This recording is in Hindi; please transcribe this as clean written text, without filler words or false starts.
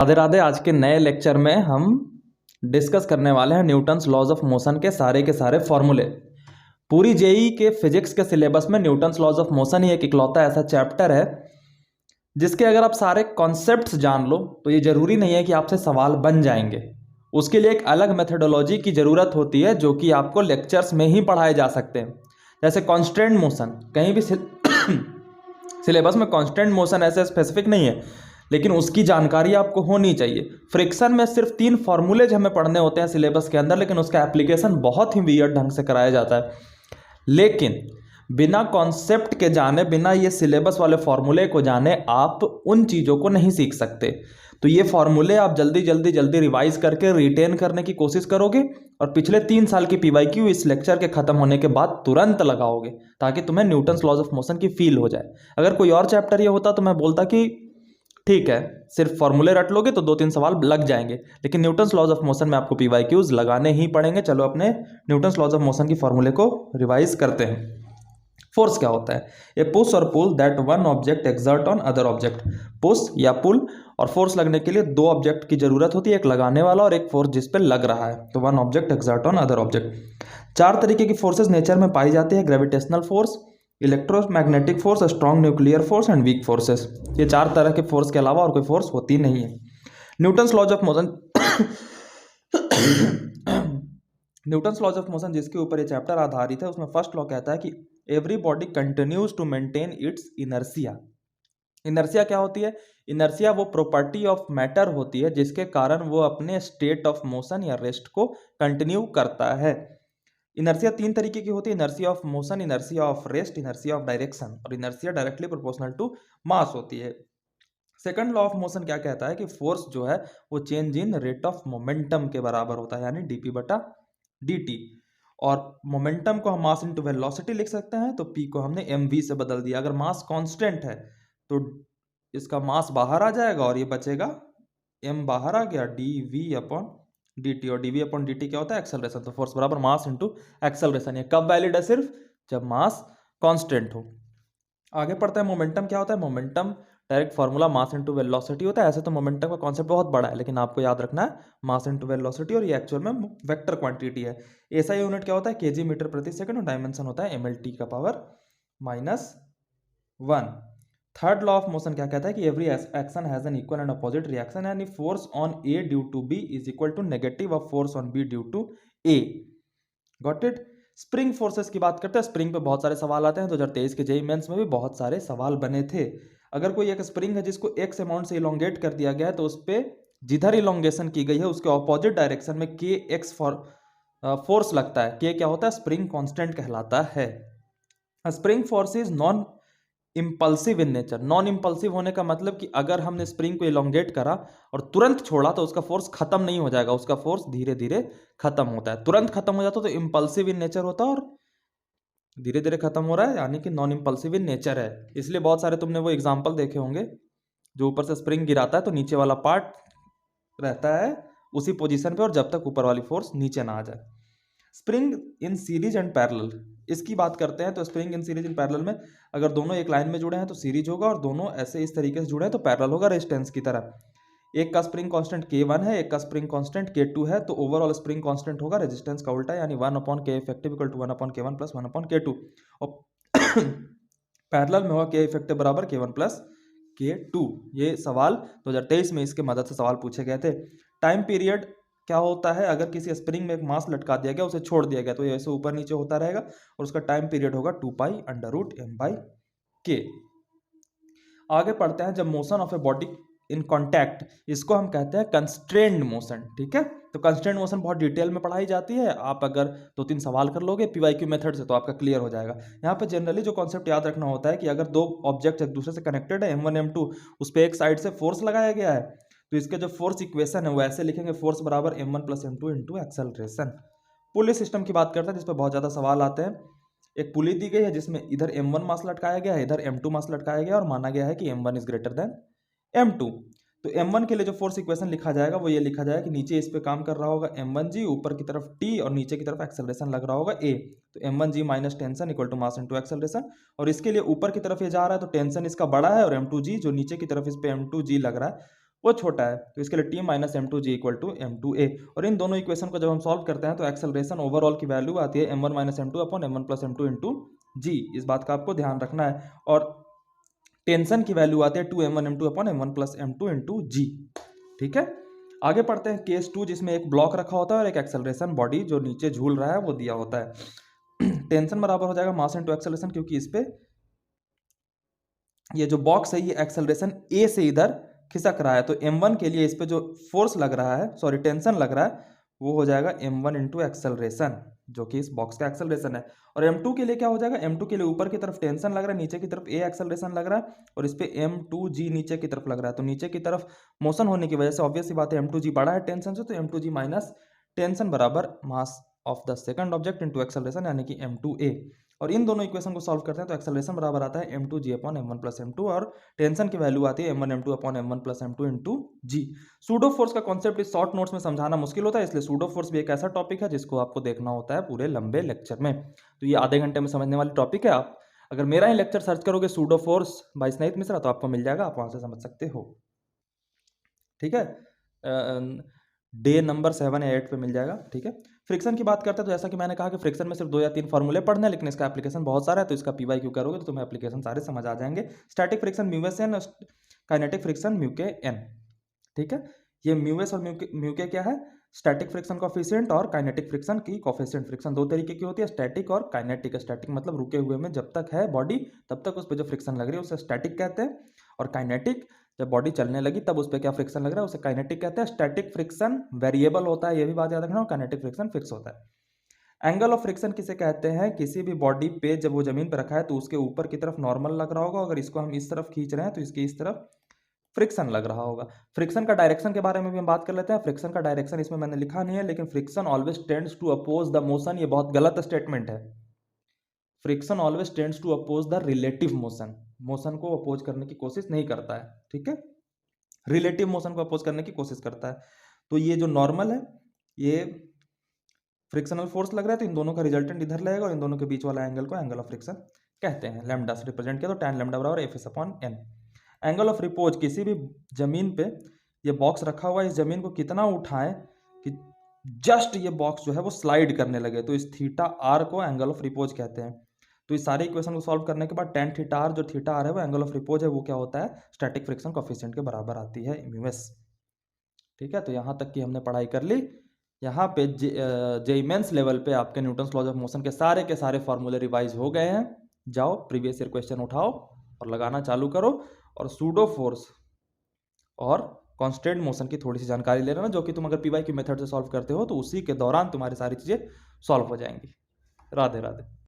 राधे राधे। आज के नए लेक्चर में हम डिस्कस करने वाले हैं न्यूटन्स लॉज ऑफ मोशन के सारे फॉर्मूले। पूरी जेई के फिजिक्स के सिलेबस में न्यूटन्स लॉज ऑफ मोशन ही एक इकलौता ऐसा चैप्टर है जिसके अगर आप सारे कॉन्सेप्ट्स जान लो तो ये जरूरी नहीं है कि आपसे सवाल बन जाएंगे। उसके लिए एक अलग मेथडोलॉजी की ज़रूरत होती है जो कि आपको लेक्चर्स में ही पढ़ाए जा सकते हैं। जैसे कॉन्स्टेंट मोशन, कहीं भी सिलेबस में कॉन्स्टेंट मोशन ऐसे स्पेसिफिक नहीं है, लेकिन उसकी जानकारी आपको होनी चाहिए। फ्रिक्शन में सिर्फ 3 फॉर्मूलेज हमें पढ़ने होते हैं सिलेबस के अंदर, लेकिन उसका एप्लीकेशन बहुत ही वियर्ड ढंग से कराया जाता है। लेकिन बिना कॉन्सेप्ट के जाने, बिना ये सिलेबस वाले फॉर्मूले को जाने आप उन चीज़ों को नहीं सीख सकते। तो ये फॉर्मूले आप जल्दी रिवाइज करके रिटेन करने की कोशिश करोगे और पिछले 3 साल की पीवाईक्यू इस लेक्चर के खत्म होने के बाद तुरंत लगाओगे ताकि तुम्हें न्यूटन्स लॉज ऑफ मोशन की फील हो जाए। अगर कोई और चैप्टर ये होता तो मैं बोलता कि ठीक है, सिर्फ फॉर्मूले रट लोगे तो 2-3 सवाल लग जाएंगे, लेकिन न्यूटन्स लॉज ऑफ मोशन में आपको पीवाईक्यूज लगाने ही पड़ेंगे। चलो अपने न्यूटन्स लॉज ऑफ मोशन की फॉर्मूले को रिवाइज करते हैं। फोर्स क्या होता है? ए पुश और pull that one object exert on other object. Push या पुल और फोर्स लगने के लिए 2 ऑब्जेक्ट की जरूरत होती है, एक लगाने वाला और एक फोर्स जिस पे लग रहा है। तो one object exert on other object. 4 तरीके की फोर्सेस नेचर में पाई जाती है: gravitational force, electromagnetic force, strong nuclear force and weak forces. ये 4 तरह के फोर्स के अलावा और कोई फोर्स होती नहीं है। Newton's laws of motion Newton's laws of motion जिसके ऊपर ये चैप्टर आधारित है, उसमें फर्स्ट लॉ कहता है कि every body continues to maintain its inertia. Inertia क्या होती है? इनर्सिया वो प्रॉपर्टी ऑफ मैटर होती है जिसके कारण वो अपने स्टेट ऑफ मोशन या रेस्ट को कंटिन्यू करता है। इनर्सिया 3 तरीके की होती है: inertia of motion, inertia of rest, inertia of direction. और inertia directly proportional to mass होती है। सेकंड लॉ ऑफ मोशन क्या कहता है कि फोर्स जो है वो change in rate of momentum के बराबर होता है, यानी dp बटा dt। और मोमेंटम को हम मास इंटू वेलोसिटी लिख सकते हैं, तो p को हमने mv से बदल दिया। अगर मास कांस्टेंट है तो इसका मास बाहर आ जाएगा और ये बचेगा, m बाहर आ गया, dv अपॉन dt। और dv अपॉन dt क्या होता है? एक्सेलरेशन। तो फोर्स बराबर मास इंटू एक्सेलरेशन। ये कब वैलिड है? सिर्फ जब मास कांस्टेंट हो। आगे पढ़ते हैं मोमेंटम क्या होता है। Momentum direct formula mass into velocity होता है। ऐसे तो मोमेंटम का कॉन्सेप्ट बहुत बड़ा है, लेकिन आपको याद रखना है मास इंटू वेलोसिटी, और ये एक्चुअल में वेक्टर क्वांटिटी है। एसआई यूनिट क्या होता है? केजी मीटर प्रति सेकंड, और डायमेंशन होता है mlt का power -1। Third law of motion क्या कहता है कि every action has an equal and opposite reaction, यानी force on A due to B is equal to negative of force on B due to A. Got it? Spring forces की बात करते हैं। स्प्रिंग पे बहुत सारे सवाल आते हैं। 2023 के जेईई मेंस में भी बहुत सारे सवाल बने थे। अगर कोई एक स्प्रिंग है जिसको एक्स अमाउंट से इलोंगेट कर दिया गया है, तो उस पर जिधर इलोंगेशन की गई है उसके ऑपोजिट डायरेक्शन में के एक्स फोर्स लगता है। के क्या होता है? स्प्रिंग कांस्टेंट कहलाता है। Spring force is non impulsive in nature. Non impulsive होने का मतलब कि अगर हमने स्प्रिंग को इलोंगेट करा और तुरंत छोड़ा तो उसका फोर्स खत्म नहीं हो जाएगा, उसका फोर्स धीरे धीरे खत्म होता है। तुरंत खत्म हो जाता तो इम्पल्सिव इन नेचर होता, और धीरे धीरे खत्म हो रहा है यानी कि नॉन इम्पल्सिव इन नेचर है। इसलिए बहुत सारे तुमने वो एग्जाम्पल देखे होंगे जो ऊपर से स्प्रिंग गिराता है तो नीचे वाला पार्ट रहता है उसी पोजीशन पे, और जब तक ऊपर वाली फोर्स नीचे ना आ जाए। Spring in series and parallel, इसकी बात करते हैं। तो spring in series and parallel में अगर दोनों एक लाइन में जुड़े हैं तो सीरीज होगा, और दोनों ऐसे इस तरीके से जुड़े हैं तो पैरेलल होगा, रेजिस्टेंस की तरह। एक का स्प्रिंग कांस्टेंट K1 है, एक का स्प्रिंग कांस्टेंट K2 है, तो ओवरऑल स्प्रिंग कांस्टेंट होगा रेजिस्टेंस का उल्टा, यानी 1/K effective equal to 1/K1 plus 1/K2। और पैरेलल में होगा K इफेक्टिव बराबर K1 प्लस K2। ये सवाल 2023 में इसके मदद से सवाल पूछे गए थे। टाइम पीरियड क्या होता है? अगर किसी स्प्रिंग में एक मास लटका दिया गया, उसे छोड़ दिया गया, तो ये ऐसे ऊपर नीचे होता रहेगा, और उसका टाइम पीरियड होगा 2π√m/K। आगे पढ़ते हैं जब motion of a body in contact, इसको हम कहते हैं कंस्ट्रेंड मोशन। ठीक है, तो कंस्ट्रेंड मोशन बहुत डिटेल में पढ़ाई जाती है। आप अगर 2-3 सवाल कर लोगे पीवाईक्यू मेथड से तो आपका क्लियर हो जाएगा। यहाँ पे जनरली जो कॉन्सेप्ट याद रखना होता है कि अगर 2 ऑब्जेक्ट एक दूसरे से कनेक्टेड है, m1 m2, उस पर एक साइड से फोर्स लगाया गया है, तो इसके जो फोर्स इक्वेशन है वो ऐसे लिखेंगे: फोर्स बराबर m1 plus m2 into acceleration. पुली सिस्टम की बात करते हैं जिस पर बहुत ज़्यादा सवाल आते हैं। एक पुली दी गई है जिसमें इधर m1 मास लटकाया गया है, इधर m2 मास लटकाया गया, और माना गया है कि m1 is greater than m2। तो m1 के लिए जो फोर्स इक्वेशन लिखा जाएगा वो ये लिखा जाएगा कि नीचे इस पे काम कर रहा होगा m1g, ऊपर की तरफ t, और नीचे की तरफ एक्सेलरेशन लग रहा होगा a। तो m1g minus tension equal to mass into acceleration. और इसके लिए ऊपर की तरफ ये जा रहा है तो टेंशन इसका बड़ा है, और m2g जो नीचे की तरफ इस पे m2g लग रहा है वो छोटा है, तो इसके लिए T minus M two G equal to M two A. और इन दोनों इक्वेशन को जब हम सॉल्व करते हैं तो एक्सेलरेशन ओवरऑल की वैल्यू आती है M one minus M two upon M one plus M two into G. इस बात का आपको ध्यान रखना है। और टेंशन की वैल्यू आती है two M one M two upon M one plus M two into G. ठीक है, आगे पढ़ते हैं केस टू, जिसमें एक ब्लॉक रखा होता है और एक एक्सेलरेशन बॉडी जो नीचे झूल रहा है वो दिया होता है। टेंशन बराबर हो जाएगा मास इंटू एक्सेलरेशन, क्योंकि इस पे ये जो बॉक्स है ये एक्सेलरेशन ए से इधर खिसक रहा है, तो m1 के लिए इस पे जो फोर्स लग रहा है, सॉरी टेंशन लग रहा है, वो हो जाएगा m1 इंटू एक्सेलरेशन, जो कि इस बॉक्स का एक्सेलरेशन है। और m2 के लिए क्या हो जाएगा, m2 के लिए ऊपर की तरफ टेंशन लग रहा है, नीचे की तरफ a एक्सेलरेशन लग रहा है, और इस पे m2g नीचे की तरफ लग रहा है। तो नीचे की तरफ मोशन होने की वजह से ऑब्वियस सी बात है m2g बड़ा है टेंशन से, तो m2g माइनस टेंशन बराबर mass of the second object into acceleration, यानी कि m2a। और इन दोनों इक्वेशन को सॉल्व करते हैं तो एक्सेलरेशन बराबर आता है m2g upon m1 plus m2, और टेंशन की वैल्यू आती है m1 m2 upon m1 plus m2 into G. Pseudo force का कॉन्सेप्ट इस शॉर्ट नोट्स में समझाना मुश्किल होता है, इसलिए सूडो फोर्स भी एक ऐसा टॉपिक है जिसको आपको देखना होता है पूरे लंबे लेक्चर में। तो ये आधे घंटे में समझने वाली टॉपिक है। आप अगर मेरा ही लेक्चर सर्च करोगे सूडो फोर्स बाय स्नेहित मिश्रा तो आपको मिल जाएगा, आप वहां से समझ सकते हो। ठीक है, डे नंबर 7 या 8 पे मिल जाएगा। ठीक है, फ्रिक्शन की बात करते हैं तो जैसा कि मैंने कहा कि फ्रिक्शन में सिर्फ 2 या 3 फॉर्मूले पढ़ने हैं, लेकिन इसका एप्लीकेशन बहुत सारा है, तो इसका पीवाई क्यू करोगे तो तुम्हें एप्लीकेशन सारे समझ आ जाएंगे। Static friction mu s N, kinetic friction mu k N. ठीक है, ये म्यू एस और म्यू के क्या है, स्टैटिक फ्रिक्शन कोफिशिएंट और काइनेटिक फ्रिक्शन की कोफिशिएंट। फ्रिक्शन दो तरीके की होती है, स्टैटिक और काइनेटिक। स्टैटिक मतलब रुके हुए में जब तक है बॉडी तब तक उस पर जो फ्रिक्शन लग रही है उसे स्टैटिक कहते हैं, और काइनेटिक जब बॉडी चलने लगी तब उस पर क्या फ्रिक्शन लग रहा है उसे काइनेटिक कहते हैं। स्टैटिक फ्रिक्शन वेरिएबल होता है, ये भी बात याद रखना, और काइनेटिक फ्रिक्शन फिक्स होता है। एंगल ऑफ फ्रिक्शन किसे कहते हैं, किसी भी बॉडी पे जब वो जमीन पर रखा है तो उसके ऊपर की तरफ नॉर्मल लग रहा होगा, अगर इसको हम इस तरफ खींच रहे हैं तो इसके इस तरफ फ्रिक्शन लग रहा होगा। फ्रिक्शन का डायरेक्शन के बारे में भी हम बात कर लेते हैं। फ्रिक्शन का डायरेक्शन इसमें मैंने लिखा नहीं है, लेकिन friction always tends to oppose the motion, ये बहुत गलत स्टेटमेंट है। Friction always tends to oppose the relative motion, motion को अपोज करने की कोशिश नहीं करता है। ठीक है, रिलेटिव मोशन को अपोज करने की कोशिश करता है। तो ये जो नॉर्मल है ये फ्रिक्शनल फोर्स लग रहा है, तो इन दोनों का रिजल्टेंट इधर लगेगा और इन दोनों के बीच वाला एंगल को एंगल ऑफ फ्रिक्शन कहते हैं। लैम्डा से रिप्रेजेंट किया तो tan लैम्डा बराबर f s upon N. Angle of repose, किसी भी जमीन पे ये बॉक्स रखा हुआ है, इस जमीन को कितना उठाएं कि जस्ट ये बॉक्स जो है वो स्लाइड करने लगे, तो इस थीटा आर को एंगल ऑफ रिपोज कहते हैं। तो इस सारे इक्वेशन को सॉल्व करने के बाद tan थीटा आर, जो थीटा आर है वो एंगल ऑफ रिपोज है, वो क्या होता है, स्टैटिक फ्रिक्शन कोफिशिएंट के बराबर आती है, म्यू एस। ठीक है, तो यहाँ तक की हमने पढ़ाई कर ली। यहाँ पे जेई मेंस लेवल पे आपके न्यूटन्स लॉज ऑफ मोशन के सारे फॉर्मूले रिवाइज हो गए हैं। जाओ प्रीवियस ईयर क्वेश्चन उठाओ और लगाना चालू करो, और सूडो फोर्स और कांस्टेंट मोशन की थोड़ी सी जानकारी ले लेना, जो कि तुम अगर पीवाई की मेथड से सॉल्व करते हो तो उसी के दौरान तुम्हारी सारी चीज़ें सॉल्व हो जाएंगी। राधे राधे।